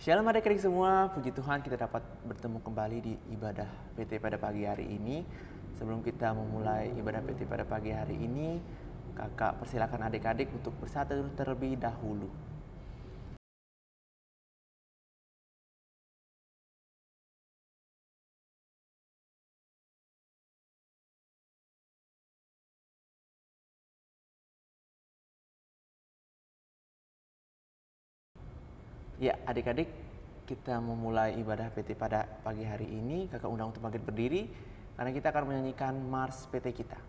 Shalom adik-adik semua, puji Tuhan kita dapat bertemu kembali di ibadah PT pada pagi hari ini. Sebelum kita memulai ibadah PT pada pagi hari ini, kakak persilakan adik-adik untuk bersatu terlebih dahulu. Ya, adik-adik, kita memulai ibadah PT pada pagi hari ini. Kakak undang untuk bangkit berdiri karena kita akan menyanyikan Mars PT kita.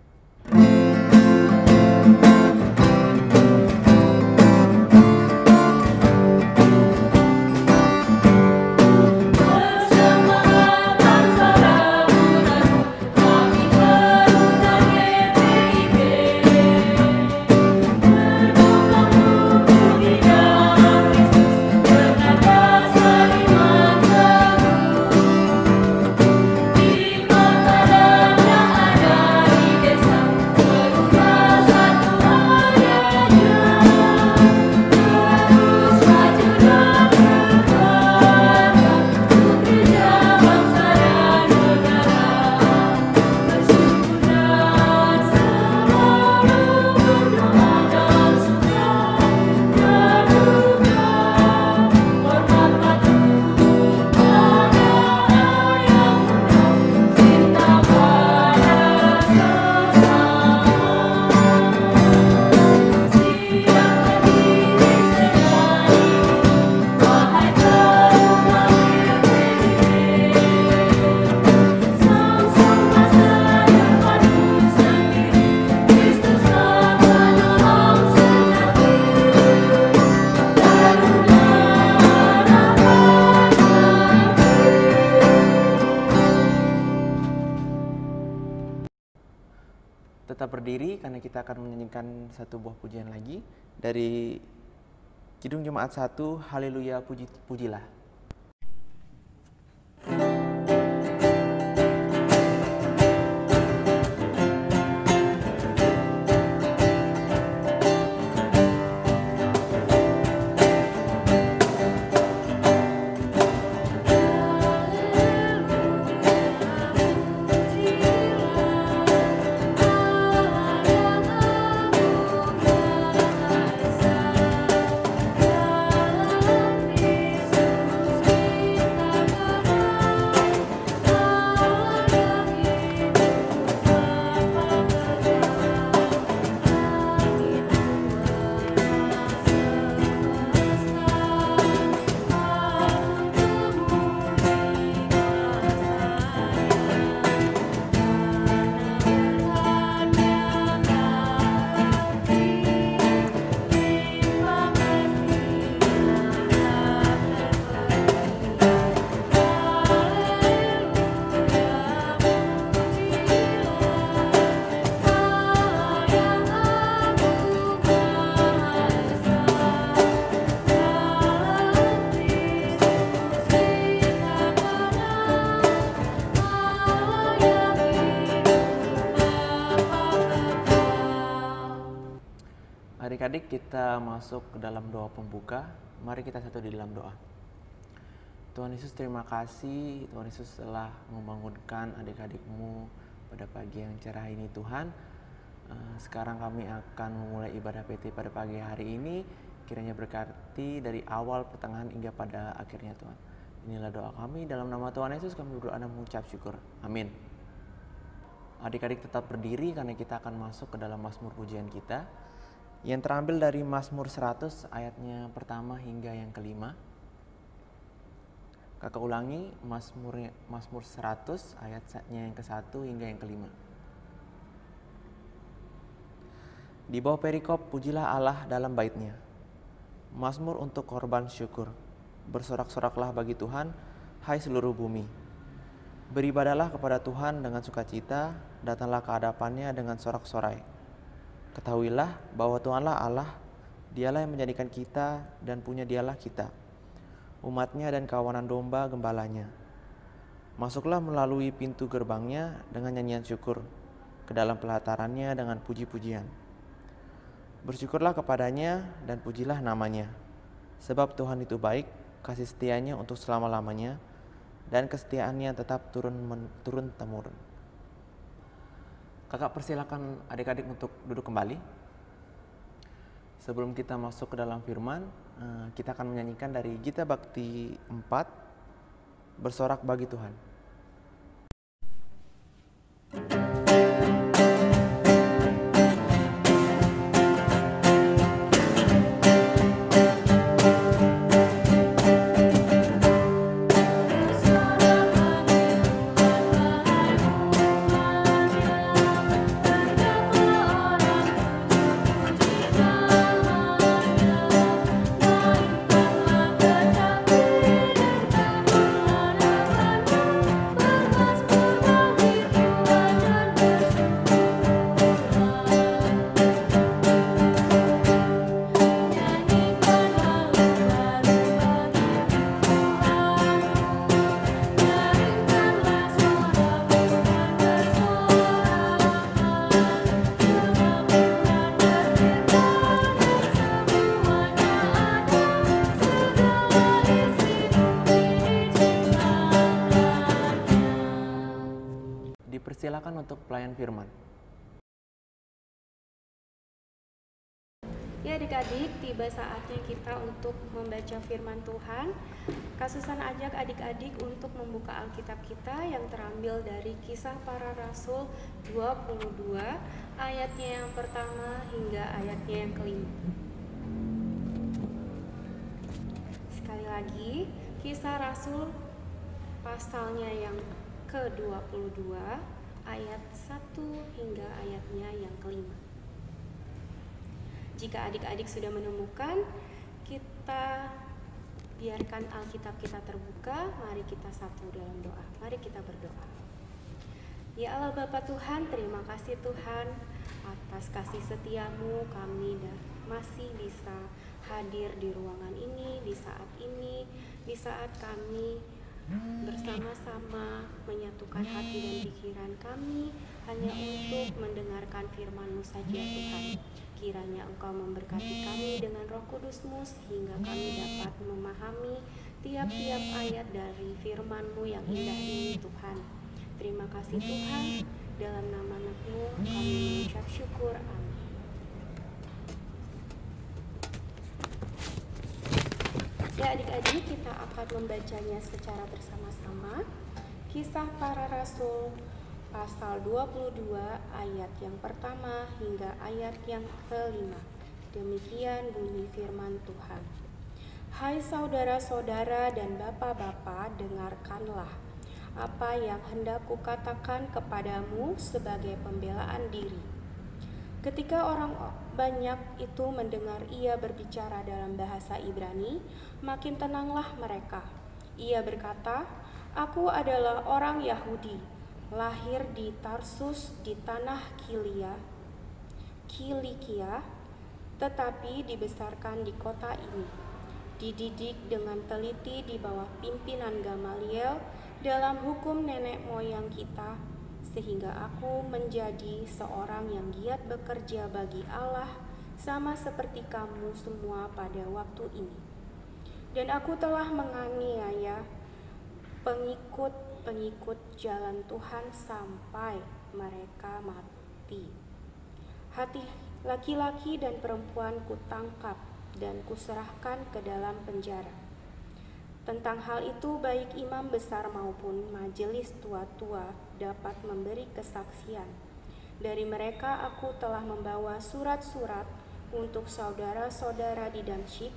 Tetap berdiri karena kita akan menyanyikan satu buah pujian lagi dari Kidung Jemaat 1, Haleluya pujilah. Adik-adik, kita masuk ke dalam doa pembuka. Mari kita satu di dalam doa. Tuhan Yesus, terima kasih. Tuhan Yesus telah membangunkan adik-adikmu pada pagi yang cerah ini, Tuhan. Sekarang kami akan memulai ibadah PT pada pagi hari ini. Kiranya berkati dari awal, pertengahan, hingga pada akhirnya, Tuhan. Inilah doa kami. Dalam nama Tuhan Yesus kami berdoa dan mengucap syukur. Amin. Adik-adik tetap berdiri karena kita akan masuk ke dalam Mazmur pujian kita, yang terambil dari Mazmur 100 ayatnya pertama hingga yang kelima. Kakak ulangi, Mazmur 100 ayatnya yang ke-1 hingga yang kelima. Di bawah perikop, pujilah Allah dalam baitnya. Mazmur untuk korban syukur. Bersorak-soraklah bagi Tuhan, hai seluruh bumi. Beribadalah kepada Tuhan dengan sukacita, datanglah ke hadapannya dengan sorak-sorai. Ketahuilah bahwa Tuhanlah Allah, Dialah yang menjadikan kita dan punya Dialah kita, umatnya dan kawanan domba gembalanya. Masuklah melalui pintu gerbangnya dengan nyanyian syukur, ke dalam pelatarannya dengan puji-pujian. Bersyukurlah kepadanya dan pujilah namanya, sebab Tuhan itu baik, kasih setianya untuk selama-lamanya, dan kesetiaannya tetap turun-temurun. Kakak persilakan adik-adik untuk duduk kembali. Sebelum kita masuk ke dalam firman, kita akan menyanyikan dari Gita Bakti 4, Bersorak Bagi Tuhan. Dipersilakan untuk pelayan firman. Ya adik-adik, tiba saatnya kita untuk membaca firman Tuhan. Kasusan ajak adik-adik untuk membuka Alkitab kita yang terambil dari Kisah Para Rasul 22, ayatnya yang pertama hingga ayatnya yang kelima. Sekali lagi, Kisah Rasul pasalnya yang ke-22, ayat 1 hingga ayatnya yang kelima. Jika adik-adik sudah menemukan, kita biarkan Alkitab kita terbuka. Mari kita satu dalam doa. Mari kita berdoa. Ya Allah Bapa Tuhan, terima kasih Tuhan atas kasih setiamu. Kami masih bisa hadir di ruangan ini, di saat kami bersama-sama menyatukan hati dan pikiran kami hanya untuk mendengarkan firman-Mu saja Tuhan. Kiranya Engkau memberkati kami dengan Roh Kudus-Mu sehingga kami dapat memahami tiap-tiap ayat dari firman-Mu yang indah ini Tuhan. Terima kasih Tuhan, dalam nama Anak-Mu kami mengucap syukur. Amin. Ya adik-adik, kita akan membacanya secara bersama-sama. Kisah Para Rasul pasal 22 ayat yang pertama hingga ayat yang kelima. Demikian bunyi firman Tuhan. Hai saudara-saudara dan bapak-bapak, dengarkanlah apa yang hendak kukatakan kepadamu sebagai pembelaan diri. Ketika orang banyak itu mendengar ia berbicara dalam bahasa Ibrani, makin tenanglah mereka. Ia berkata, "Aku adalah orang Yahudi, lahir di Tarsus di tanah Kilikia, tetapi dibesarkan di kota ini. Dididik dengan teliti di bawah pimpinan Gamaliel dalam hukum nenek moyang kita, sehingga aku menjadi seorang yang giat bekerja bagi Allah sama seperti kamu semua pada waktu ini. Dan aku telah menganiaya pengikut jalan Tuhan sampai mereka mati. Hati laki-laki dan perempuan kutangkap dan kuserahkan ke dalam penjara. Tentang hal itu baik imam besar maupun majelis tua-tua dapat memberi kesaksian. Dari mereka aku telah membawa surat-surat untuk saudara-saudara di Damsyik,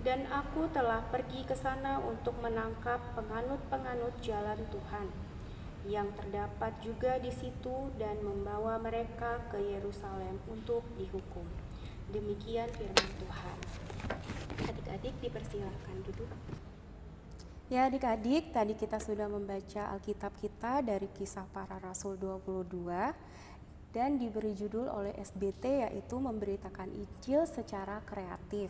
dan aku telah pergi ke sana untuk menangkap penganut-penganut jalan Tuhan yang terdapat juga di situ dan membawa mereka ke Yerusalem untuk dihukum." Demikian firman Tuhan. Adik-adik dipersilakan duduk. Ya adik-adik, tadi kita sudah membaca Alkitab kita dari Kisah Para Rasul 22 dan diberi judul oleh SBT, yaitu memberitakan Injil secara kreatif.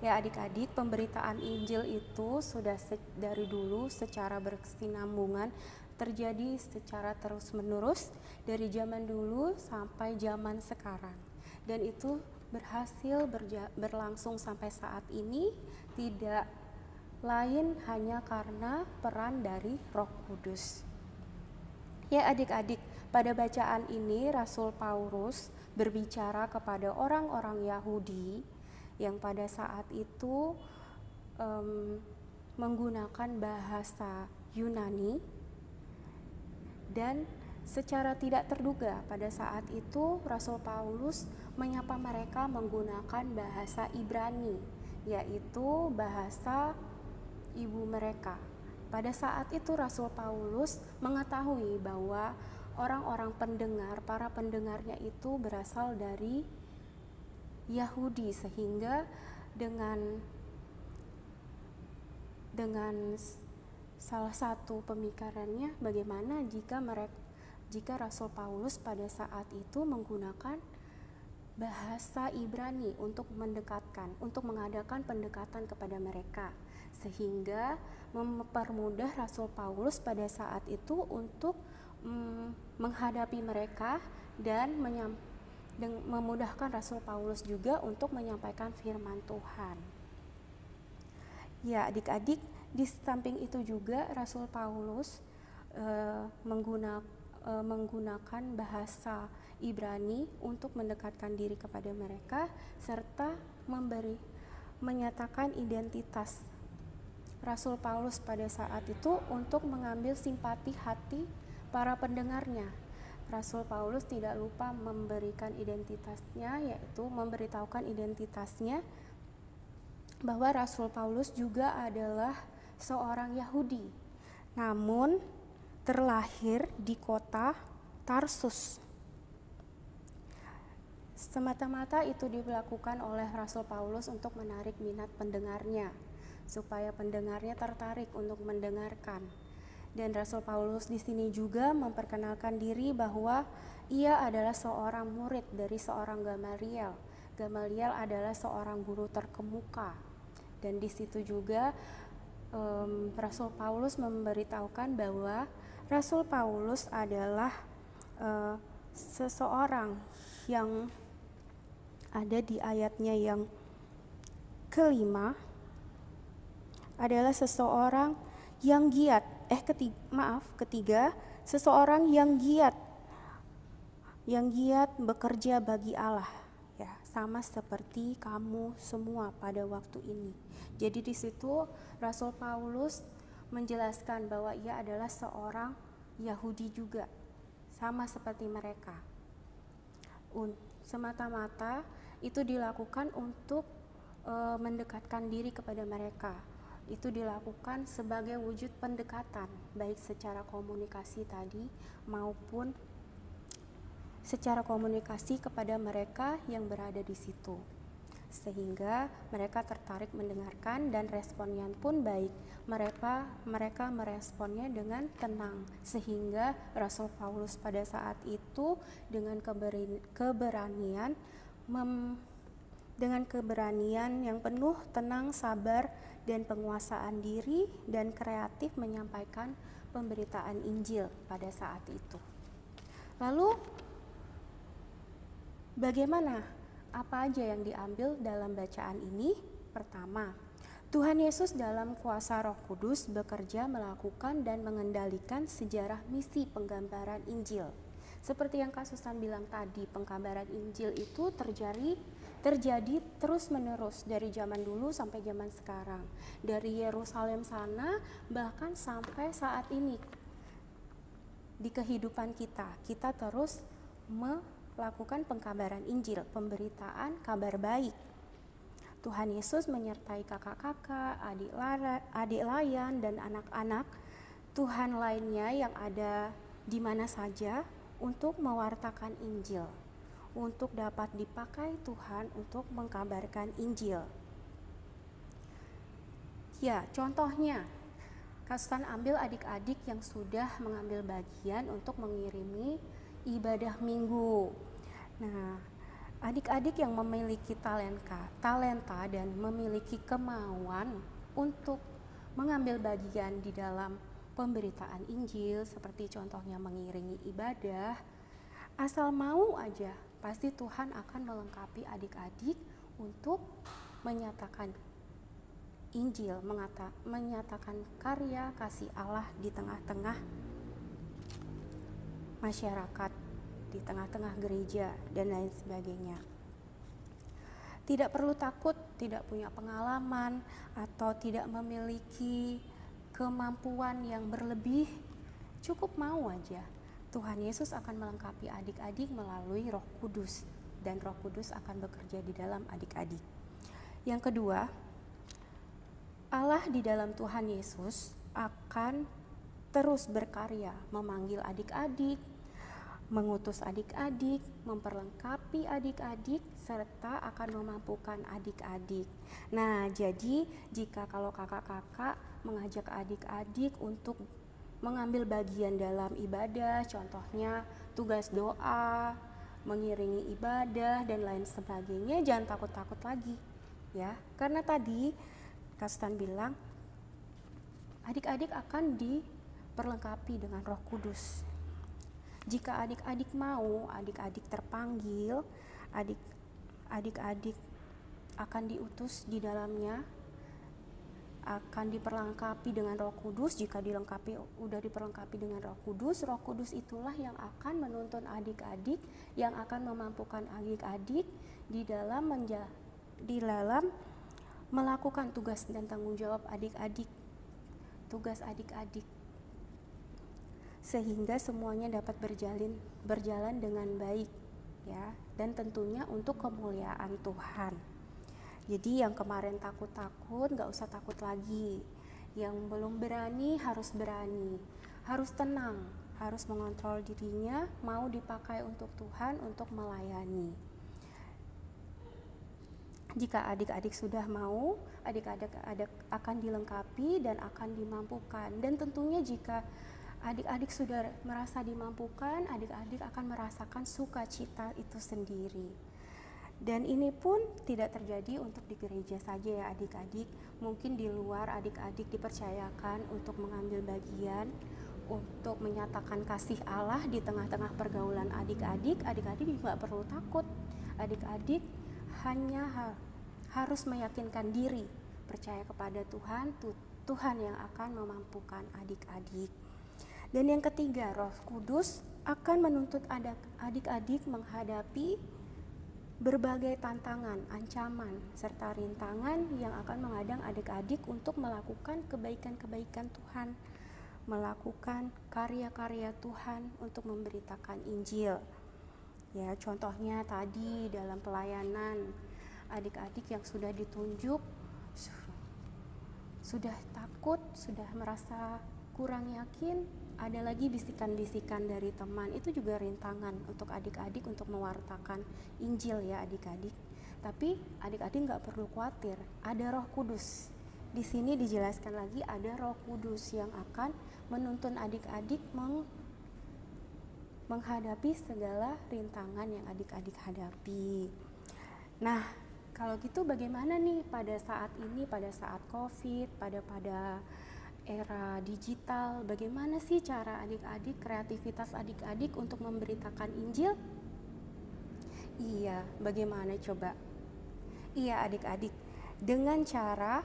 Ya adik-adik, pemberitaan Injil itu sudah dari dulu secara berkesinambungan terjadi secara terus-menerus dari zaman dulu sampai zaman sekarang. Dan itu berhasil berlangsung sampai saat ini, tidak lain hanya karena peran dari Roh Kudus. Ya adik-adik, pada bacaan ini Rasul Paulus berbicara kepada orang-orang Yahudi yang pada saat itu menggunakan bahasa Yunani, dan secara tidak terduga pada saat itu Rasul Paulus menyapa mereka menggunakan bahasa Ibrani, yaitu bahasa ibu mereka. Pada saat itu Rasul Paulus mengetahui bahwa orang-orang pendengar, para pendengarnya itu berasal dari Yahudi, sehingga dengan salah satu pemikirannya, bagaimana jika Rasul Paulus pada saat itu menggunakan bahasa Ibrani untuk mengadakan pendekatan kepada mereka, sehingga mempermudah Rasul Paulus pada saat itu untuk menghadapi mereka dan memudahkan Rasul Paulus juga untuk menyampaikan firman Tuhan. Ya adik-adik, di samping itu juga Rasul Paulus menggunakan bahasa Ibrani untuk mendekatkan diri kepada mereka, serta menyatakan identitas Rasul Paulus pada saat itu untuk mengambil simpati hati para pendengarnya. Rasul Paulus tidak lupa memberikan identitasnya, yaitu memberitahukan identitasnya bahwa Rasul Paulus juga adalah seorang Yahudi, namun terlahir di kota Tarsus. Semata-mata itu dilakukan oleh Rasul Paulus untuk menarik minat pendengarnya, supaya pendengarnya tertarik untuk mendengarkan. Dan Rasul Paulus di sini juga memperkenalkan diri bahwa ia adalah seorang murid dari seorang Gamaliel. Gamaliel adalah seorang guru terkemuka. Dan di situ juga Rasul Paulus memberitahukan bahwa Rasul Paulus adalah seseorang yang ada di ayatnya yang kelima, adalah seseorang yang giat, ketiga, seseorang yang giat bekerja bagi Allah, ya, sama seperti kamu semua pada waktu ini. Jadi di situ Rasul Paulus menjelaskan bahwa ia adalah seorang Yahudi juga, sama seperti mereka. Semata-mata itu dilakukan untuk mendekatkan diri kepada mereka. Itu dilakukan sebagai wujud pendekatan, baik secara komunikasi tadi maupun secara komunikasi kepada mereka yang berada di situ, sehingga mereka tertarik mendengarkan dan responnya pun baik. Mereka meresponnya dengan tenang, sehingga Rasul Paulus pada saat itu dengan keberanian yang penuh tenang, sabar, dan penguasaan diri dan kreatif menyampaikan pemberitaan Injil pada saat itu. Lalu bagaimana? Apa aja yang diambil dalam bacaan ini? Pertama, Tuhan Yesus dalam kuasa Roh Kudus bekerja melakukan dan mengendalikan sejarah misi penggambaran Injil. Seperti yang Kak Susan bilang tadi, penggambaran Injil itu terjadi terus-menerus dari zaman dulu sampai zaman sekarang. Dari Yerusalem sana bahkan sampai saat ini di kehidupan kita terus melakukan pengkabaran Injil, pemberitaan kabar baik. Tuhan Yesus menyertai kakak-kakak, adik layan, dan anak-anak Tuhan lainnya yang ada di mana saja untuk mewartakan Injil, untuk dapat dipakai Tuhan untuk mengkabarkan Injil. Ya, contohnya, Kasusan ambil adik-adik yang sudah mengambil bagian untuk mengirimi ibadah minggu. Nah, adik-adik yang memiliki talenta dan memiliki kemauan untuk mengambil bagian di dalam pemberitaan Injil, seperti contohnya mengiringi ibadah, asal mau aja, pasti Tuhan akan melengkapi adik-adik untuk menyatakan Injil, menyatakan karya kasih Allah di tengah-tengah masyarakat, di tengah-tengah gereja, dan lain sebagainya. Tidak perlu takut, tidak punya pengalaman, atau tidak memiliki kemampuan yang berlebih, cukup mau aja. Tuhan Yesus akan melengkapi adik-adik melalui Roh Kudus, dan Roh Kudus akan bekerja di dalam adik-adik. Yang kedua, Allah di dalam Tuhan Yesus akan terus berkarya, memanggil adik-adik, mengutus adik-adik, memperlengkapi adik-adik, serta akan memampukan adik-adik. Nah, jadi jika kalau kakak-kakak mengajak adik-adik untuk mengambil bagian dalam ibadah, contohnya tugas doa, mengiringi ibadah, dan lain sebagainya, jangan takut-takut lagi, ya. Karena tadi Kastan bilang, adik-adik akan diperlengkapi dengan Roh Kudus. Jika adik-adik mau, adik-adik terpanggil, adik-adik akan diutus di dalamnya, akan diperlengkapi dengan Roh Kudus. Jika udah diperlengkapi dengan Roh Kudus itulah yang akan menuntun adik-adik, yang akan memampukan adik-adik di dalam melakukan tugas dan tanggung jawab adik-adik, tugas adik-adik, sehingga semuanya dapat berjalan dengan baik, ya, dan tentunya untuk kemuliaan Tuhan. Jadi yang kemarin takut-takut gak usah takut lagi, yang belum berani, harus tenang, harus mengontrol dirinya, mau dipakai untuk Tuhan, untuk melayani. Jika adik-adik sudah mau, adik-adik akan dilengkapi dan akan dimampukan. Dan tentunya jika adik-adik sudah merasa dimampukan, adik-adik akan merasakan sukacita itu sendiri. Dan ini pun tidak terjadi untuk di gereja saja ya adik-adik. Mungkin di luar adik-adik dipercayakan untuk mengambil bagian, untuk menyatakan kasih Allah di tengah-tengah pergaulan adik-adik. Adik-adik juga perlu takut. Adik-adik hanya harus meyakinkan diri, percaya kepada Tuhan, Tuhan yang akan memampukan adik-adik. Dan yang ketiga, Roh Kudus akan menuntut adik-adik menghadapi berbagai tantangan, ancaman, serta rintangan yang akan menghadang adik-adik untuk melakukan kebaikan-kebaikan Tuhan, melakukan karya-karya Tuhan untuk memberitakan Injil. Ya, contohnya tadi dalam pelayanan, adik-adik yang sudah ditunjuk sudah takut, sudah merasa kurang yakin, ada lagi bisikan-bisikan dari teman. Itu juga rintangan untuk adik-adik untuk mewartakan Injil ya adik-adik. Tapi adik-adik nggak perlu khawatir, ada Roh Kudus. Di sini dijelaskan lagi ada Roh Kudus yang akan menuntun adik-adik menghadapi segala rintangan yang adik-adik hadapi. Nah, kalau gitu bagaimana nih pada saat ini, pada saat COVID, pada era digital, bagaimana sih cara adik-adik, kreativitas adik-adik untuk memberitakan Injil? Iya, bagaimana coba? Iya adik-adik, dengan cara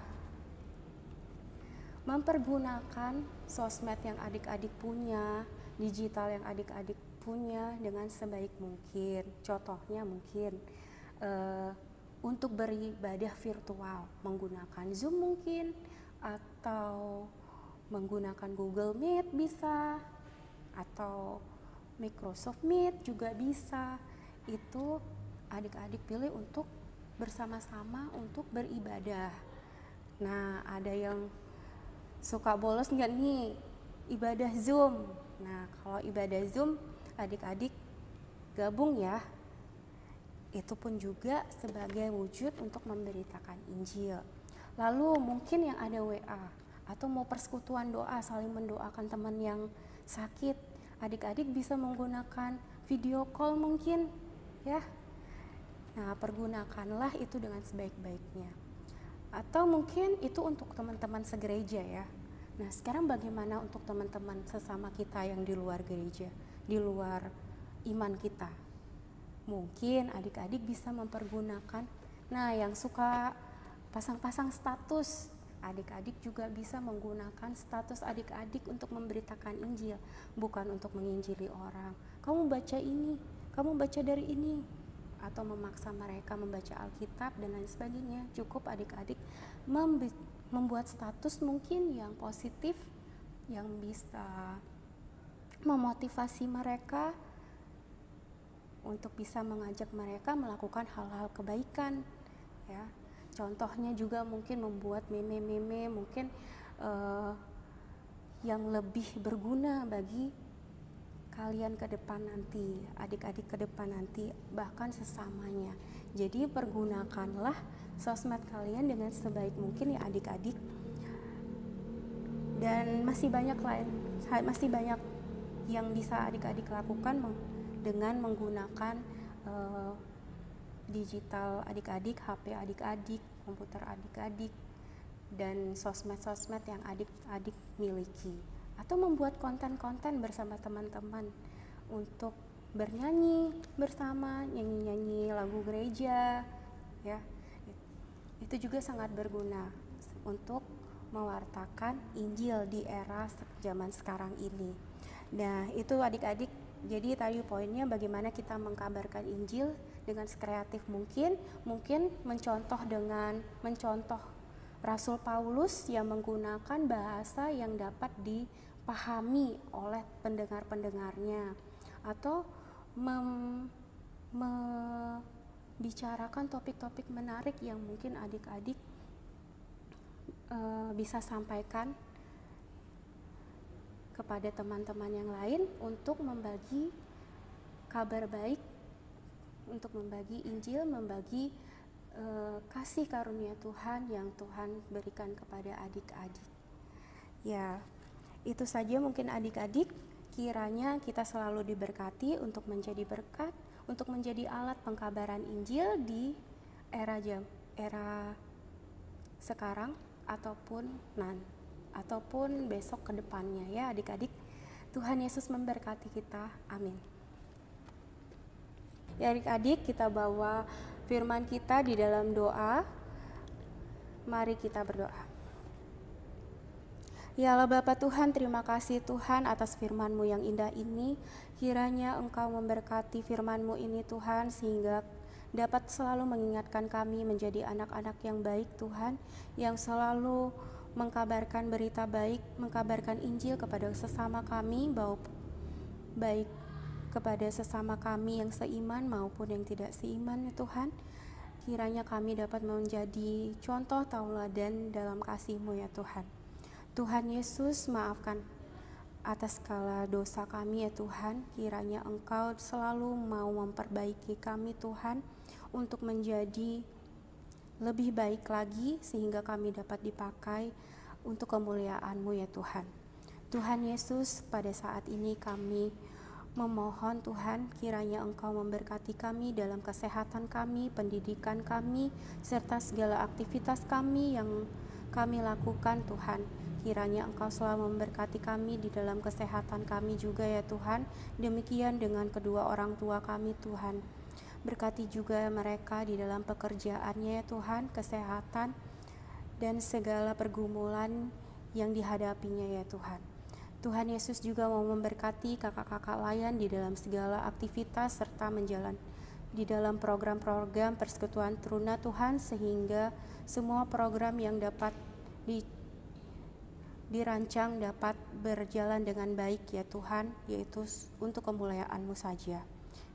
mempergunakan sosmed yang adik-adik punya, digital yang adik-adik punya dengan sebaik mungkin. Contohnya mungkin untuk beribadah virtual menggunakan Zoom mungkin, atau menggunakan Google Meet bisa, atau Microsoft Meet juga bisa. Itu adik-adik pilih untuk bersama-sama untuk beribadah. Nah, ada yang suka bolos nggak nih ibadah Zoom? Nah, kalau ibadah Zoom adik-adik gabung ya. Itu pun juga sebagai wujud untuk memberitakan Injil. Lalu mungkin yang ada WA atau mau persekutuan doa, saling mendoakan teman yang sakit, adik-adik bisa menggunakan video call mungkin ya. Nah, pergunakanlah itu dengan sebaik-baiknya. Atau mungkin itu untuk teman-teman segereja ya. Nah, sekarang bagaimana untuk teman-teman sesama kita yang di luar gereja, di luar iman kita? Mungkin adik-adik bisa mempergunakan, nah yang suka pasang-pasang status, Adik-adik juga bisa menggunakan status adik-adik untuk memberitakan Injil, bukan untuk menginjili orang. Kamu baca ini, kamu baca dari ini, atau memaksa mereka membaca Alkitab dan lain sebagainya. Cukup adik-adik membuat status mungkin yang positif, yang bisa memotivasi mereka untuk bisa mengajak mereka melakukan hal-hal kebaikan, ya. Contohnya juga mungkin membuat meme-meme mungkin yang lebih berguna bagi kalian ke depan nanti, adik-adik ke depan nanti, bahkan sesamanya. Jadi pergunakanlah sosmed kalian dengan sebaik mungkin ya adik-adik. Dan masih banyak yang bisa adik-adik lakukan dengan menggunakan digital adik-adik, HP adik-adik, komputer adik-adik, dan sosmed-sosmed yang adik-adik miliki. Atau membuat konten-konten bersama teman-teman untuk bernyanyi bersama, nyanyi-nyanyi lagu gereja, ya. Itu juga sangat berguna untuk mewartakan Injil di era zaman sekarang ini. Nah, itu adik-adik. Jadi tadi poinnya bagaimana kita mengkabarkan Injil dengan sekreatif mungkin mencontoh Rasul Paulus yang menggunakan bahasa yang dapat dipahami oleh pendengar-pendengarnya, atau membicarakan topik-topik menarik yang mungkin adik-adik bisa sampaikan kepada teman-teman yang lain untuk membagi kabar baik, untuk membagi Injil, membagi kasih karunia Tuhan yang Tuhan berikan kepada adik-adik. Ya, itu saja mungkin adik-adik. Kiranya kita selalu diberkati untuk menjadi berkat, untuk menjadi alat pengkabaran Injil di era sekarang ataupun besok ke depannya ya adik-adik. Tuhan Yesus memberkati kita. Amin. Ya adik-adik, kita bawa firman kita di dalam doa. Mari kita berdoa. Ya Allah Bapa Tuhan, terima kasih Tuhan atas firman-Mu yang indah ini. Kiranya Engkau memberkati firman-Mu ini Tuhan, sehingga dapat selalu mengingatkan kami menjadi anak-anak yang baik Tuhan, yang selalu mengkabarkan berita baik, mengkabarkan Injil kepada sesama kami, baik kepada sesama kami yang seiman maupun yang tidak seiman ya Tuhan. Kiranya kami dapat menjadi contoh tauladan dalam kasih-Mu ya Tuhan. Tuhan Yesus, maafkan atas segala dosa kami ya Tuhan. Kiranya Engkau selalu mau memperbaiki kami Tuhan, untuk menjadi lebih baik lagi, sehingga kami dapat dipakai untuk kemuliaan-Mu ya Tuhan. Tuhan Yesus, pada saat ini kami memohon Tuhan, kiranya Engkau memberkati kami dalam kesehatan kami, pendidikan kami, serta segala aktivitas kami yang kami lakukan Tuhan. Kiranya Engkau selalu memberkati kami di dalam kesehatan kami juga ya Tuhan. Demikian dengan kedua orang tua kami Tuhan. Berkati juga mereka di dalam pekerjaannya ya Tuhan, kesehatan dan segala pergumulan yang dihadapinya ya Tuhan. Tuhan Yesus juga mau memberkati kakak-kakak layan di dalam segala aktivitas serta menjalan di dalam program-program Persekutuan Teruna Tuhan, sehingga semua program yang dapat dirancang dapat berjalan dengan baik ya Tuhan, yaitu untuk kemuliaan-Mu saja.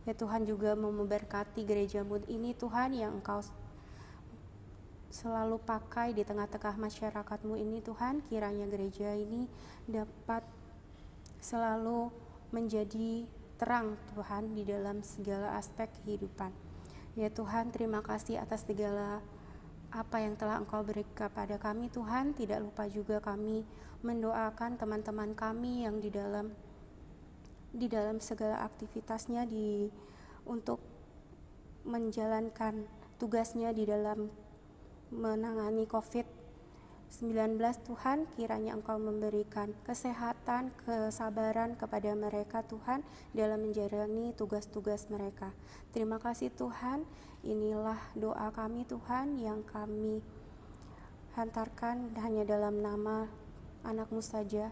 Ya Tuhan, juga mau memberkati gereja-Mu ini Tuhan, yang Engkau selalu pakai di tengah-tengah masyarakat-Mu ini Tuhan. Kiranya gereja ini dapat selalu menjadi terang Tuhan di dalam segala aspek kehidupan. Ya Tuhan, terima kasih atas segala apa yang telah Engkau beri kepada kami Tuhan. Tidak lupa juga kami mendoakan teman-teman kami yang di dalam segala aktivitasnya untuk menjalankan tugasnya di dalam menangani COVID-19 Tuhan. Kiranya Engkau memberikan kesehatan, kesabaran kepada mereka Tuhan dalam menjalani tugas-tugas mereka. Terima kasih Tuhan. Inilah doa kami Tuhan yang kami hantarkan hanya dalam nama anak-Mu saja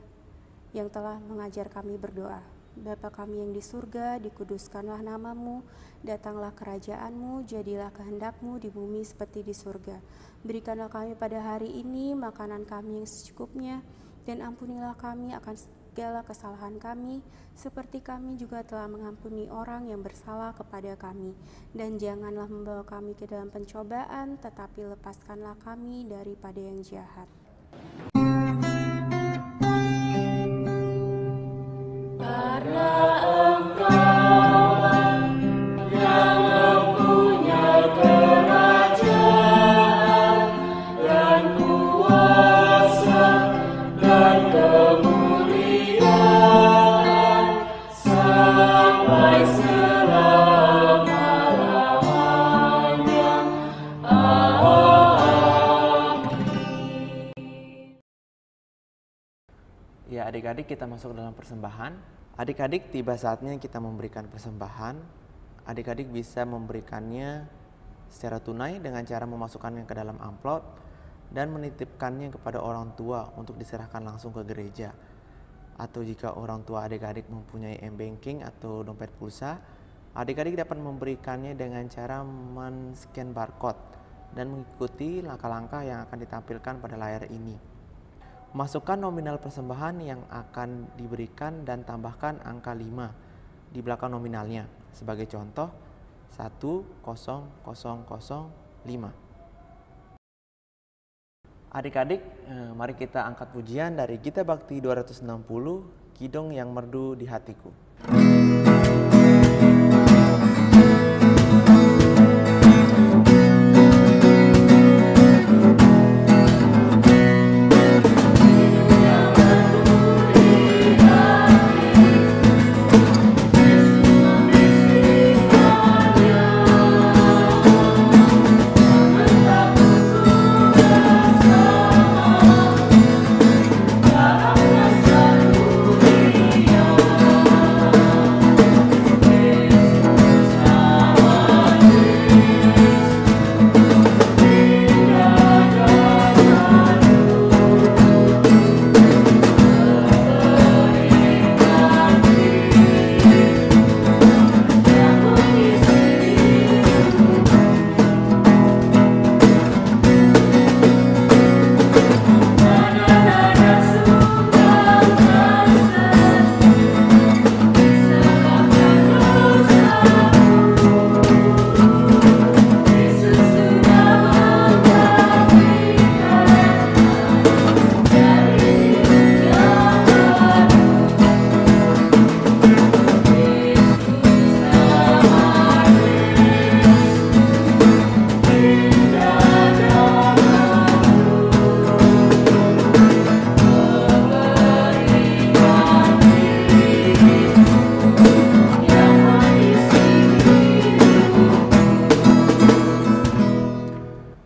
yang telah mengajar kami berdoa. Bapa kami yang di surga, dikuduskanlah nama-Mu, datanglah kerajaan-Mu, jadilah kehendak-Mu di bumi seperti di surga. Berikanlah kami pada hari ini makanan kami yang secukupnya, dan ampunilah kami akan segala kesalahan kami, seperti kami juga telah mengampuni orang yang bersalah kepada kami. Dan janganlah membawa kami ke dalam pencobaan, tetapi lepaskanlah kami daripada yang jahat. Ya, adik-adik, kita masuk dalam persembahan. Adik-adik, tiba saatnya kita memberikan persembahan. Adik-adik bisa memberikannya secara tunai dengan cara memasukkannya ke dalam amplop dan menitipkannya kepada orang tua untuk diserahkan langsung ke gereja. Atau jika orang tua adik-adik mempunyai m-banking atau dompet pulsa, adik-adik dapat memberikannya dengan cara men-scan barcode dan mengikuti langkah-langkah yang akan ditampilkan pada layar ini. Masukkan nominal persembahan yang akan diberikan dan tambahkan angka 5 di belakang nominalnya. Sebagai contoh, 10005. Adik-adik, mari kita angkat pujian dari Gita Bakti 260, Kidung yang Merdu di Hatiku.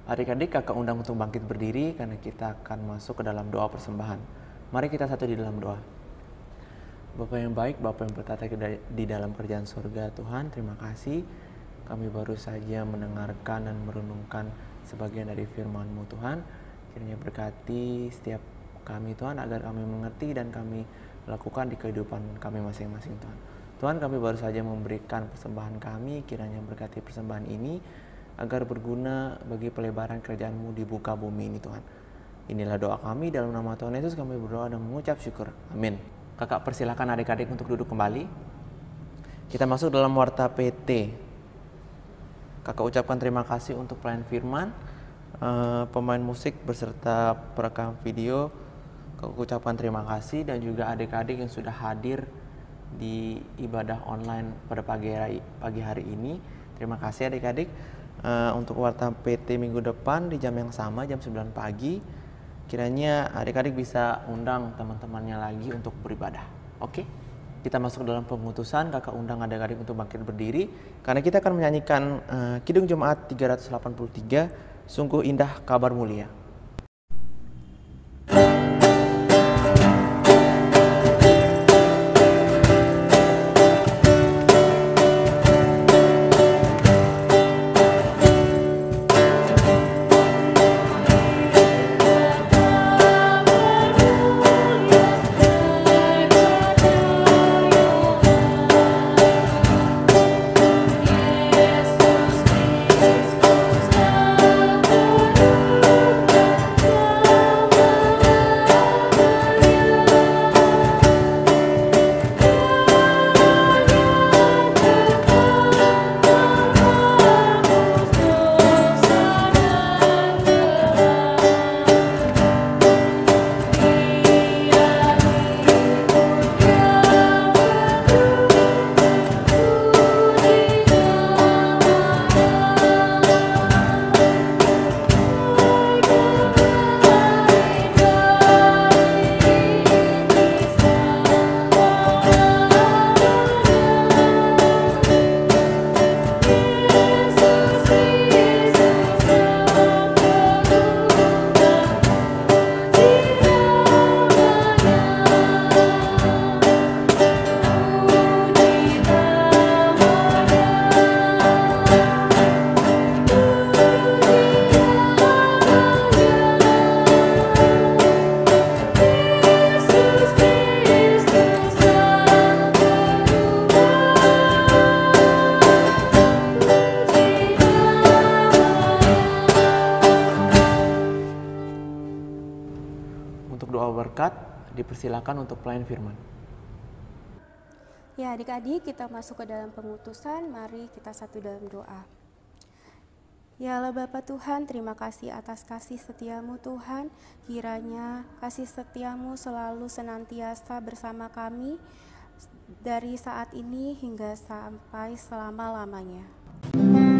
Adik-adik, kakak undang untuk bangkit berdiri karena kita akan masuk ke dalam doa persembahan. Mari kita satu di dalam doa. Bapa yang baik, Bapa yang bertata di dalam kerajaan surga, Tuhan, terima kasih. Kami baru saja mendengarkan dan merenungkan sebagian dari firman-Mu, Tuhan. Kiranya berkati setiap kami, Tuhan, agar kami mengerti dan kami lakukan di kehidupan kami masing-masing, Tuhan. Tuhan, kami baru saja memberikan persembahan kami, kiranya berkati persembahan ini agar berguna bagi pelebaran kerajaan-Mu di muka bumi ini, Tuhan. Inilah doa kami, dalam nama Tuhan Yesus kami berdoa dan mengucap syukur. Amin. Kakak persilakan adik-adik untuk duduk kembali. Kita masuk dalam warta PT. Kakak ucapkan terima kasih untuk pelayan firman, pemain musik beserta perekam video. Kakak ucapkan terima kasih, dan juga adik-adik yang sudah hadir di ibadah online pada pagi hari ini. Terima kasih adik-adik. Untuk warta PT minggu depan di jam yang sama, jam 9 pagi, kiranya adik-adik bisa undang teman-temannya lagi untuk beribadah. Oke? Kita masuk dalam pengutusan. Kakak undang adik-adik untuk bangkit berdiri karena kita akan menyanyikan Kidung Jemaat 383, Sungguh Indah Kabar Mulia. dipersilakan untuk pelayan firman. Ya, adik-adik, kita masuk ke dalam pengutusan. Mari kita satu dalam doa. Ya Allah Bapa Tuhan, terima kasih atas kasih setiamu Tuhan. Kiranya kasih setiamu selalu senantiasa bersama kami dari saat ini hingga sampai selama-lamanya. Amin.